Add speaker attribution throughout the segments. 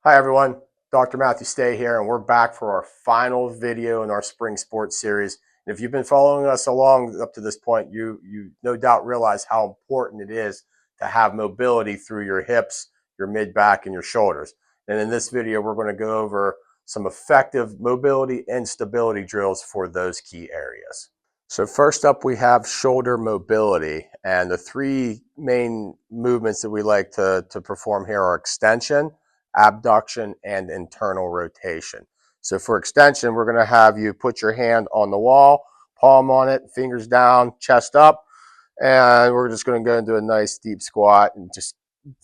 Speaker 1: Hi everyone, Dr. Matthew Stay here, and we're back for our final video in our spring sports series. And if you've been following us along up to this point, you no doubt realize how important it is to have mobility through your hips, your mid-back, and your shoulders. And in this video, we're going to go over some effective mobility and stability drills for those key areas. So first up, we have shoulder mobility, and the three main movements that we like to perform here are extension, abduction, and internal rotation. So for extension, we're going to have you put your hand on the wall, palm on it, fingers down, chest up, and we're just going to go into a nice deep squat and just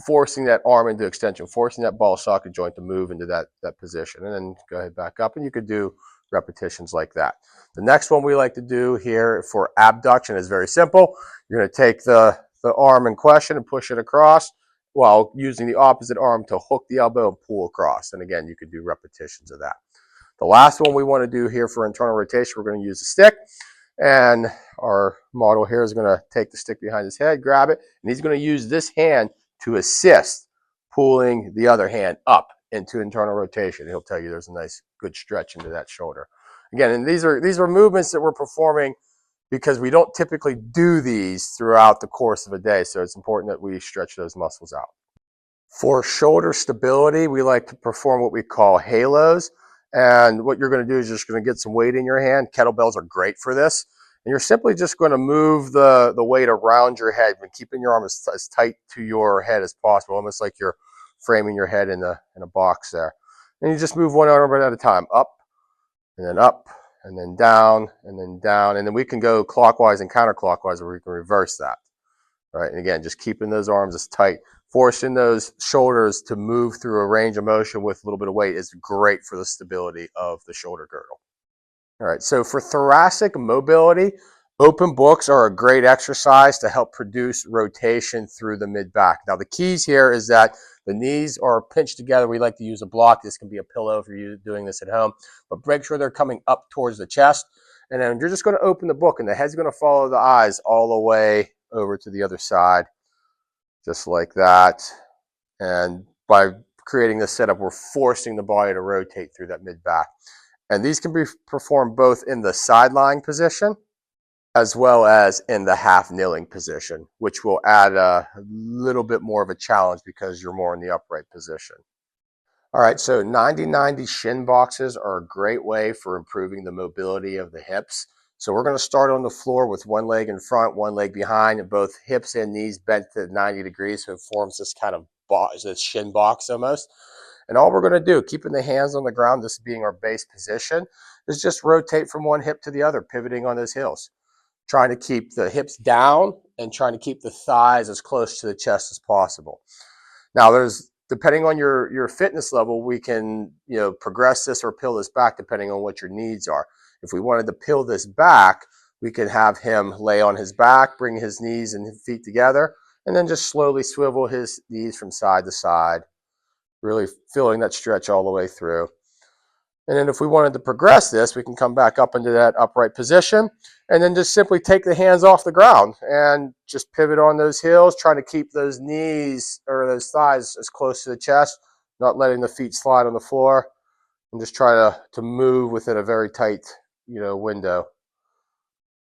Speaker 1: forcing that arm into extension, forcing that ball socket joint to move into that position. And then go ahead back up, and you could do repetitions like that. The next one we like to do here for abduction is very simple. You're going to take the arm in question and push it across while using the opposite arm to hook the elbow and pull across. And again, you could do repetitions of that. The last one we want to do here for internal rotation, we're going to use a stick. And our model here is going to take the stick behind his head, grab it, and he's going to use this hand to assist pulling the other hand up into internal rotation. He'll tell you there's a nice good stretch into that shoulder. Again, and these are movements that we're performing because we don't typically do these throughout the course of a day, so it's important that we stretch those muscles out. For shoulder stability, we like to perform what we call halos, and what you're going to do is you're just going to get some weight in your hand. Kettlebells are great for this, and you're simply just going to move the weight around your head and keeping your arm as tight to your head as possible, almost like you're framing your head in a box there. And you just move one arm at a time, up, and then up, and then down, and then down, and then we can go clockwise and counterclockwise, or we can reverse that. All right, and again, just keeping those arms as tight, forcing those shoulders to move through a range of motion with a little bit of weight is great for the stability of the shoulder girdle. All right, so for thoracic mobility, open books are a great exercise to help produce rotation through the mid-back. Now, the keys here is that the knees are pinched together. We like to use a block. This can be a pillow if you're doing this at home, but make sure they're coming up towards the chest. And then you're just going to open the book, and the head's going to follow the eyes all the way over to the other side, just like that. And by creating this setup, we're forcing the body to rotate through that mid-back. And these can be performed both in the side lying position as well as in the half kneeling position, which will add a little bit more of a challenge because you're more in the upright position. All right, so 90-90 shin boxes are a great way for improving the mobility of the hips. So we're going to start on the floor with one leg in front, one leg behind, and both hips and knees bent to 90 degrees, so it forms this kind of box, this shin box almost. And all we're going to do, keeping the hands on the ground, this being our base position, is just rotate from one hip to the other, pivoting on those heels, trying to keep the hips down and trying to keep the thighs as close to the chest as possible. Now, depending on your fitness level, we can progress this or peel this back depending on what your needs are. If we wanted to peel this back, we could have him lay on his back, bring his knees and his feet together, and then just slowly swivel his knees from side to side, really feeling that stretch all the way through. And then if we wanted to progress this, we can come back up into that upright position and then just simply take the hands off the ground and just pivot on those heels, trying to keep those knees or those thighs as close to the chest, not letting the feet slide on the floor, and just try to move within a very tight, window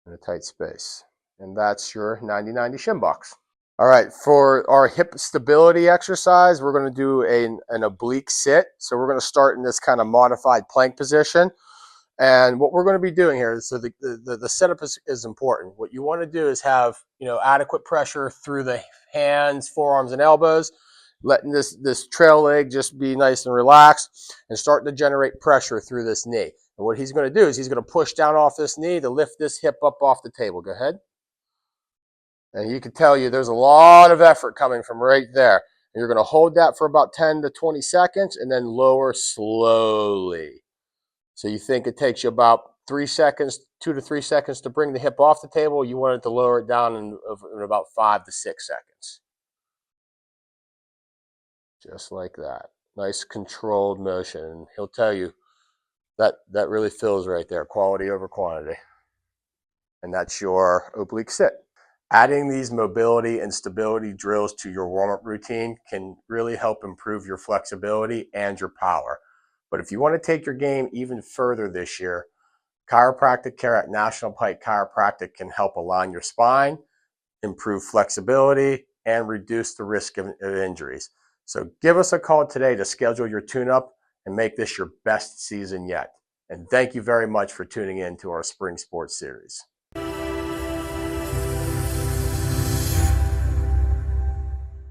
Speaker 1: in a tight space. And that's your 90-90 shin box. All right, for our hip stability exercise, we're going to do an oblique sit. So we're going to start in this kind of modified plank position. And what we're going to be doing here, so the setup is important. What you want to do is have adequate pressure through the hands, forearms, and elbows, letting this trail leg just be nice and relaxed, and starting to generate pressure through this knee. And what he's going to do is he's going to push down off this knee to lift this hip up off the table. Go ahead. And you can tell there's a lot of effort coming from right there. And you're going to hold that for about 10 to 20 seconds and then lower slowly. So you think it takes you about 3 seconds, 2 to 3 seconds to bring the hip off the table. You want it to lower it down in about 5 to 6 seconds. Just like that. Nice controlled motion. And he'll tell you that really feels right there. Quality over quantity. And that's your oblique sit. Adding these mobility and stability drills to your warm-up routine can really help improve your flexibility and your power. But if you want to take your game even further this year, chiropractic care at National Pike Chiropractic can help align your spine, improve flexibility, and reduce the risk of injuries. So give us a call today to schedule your tune-up and make this your best season yet. And thank you very much for tuning in to our Spring Sports Series.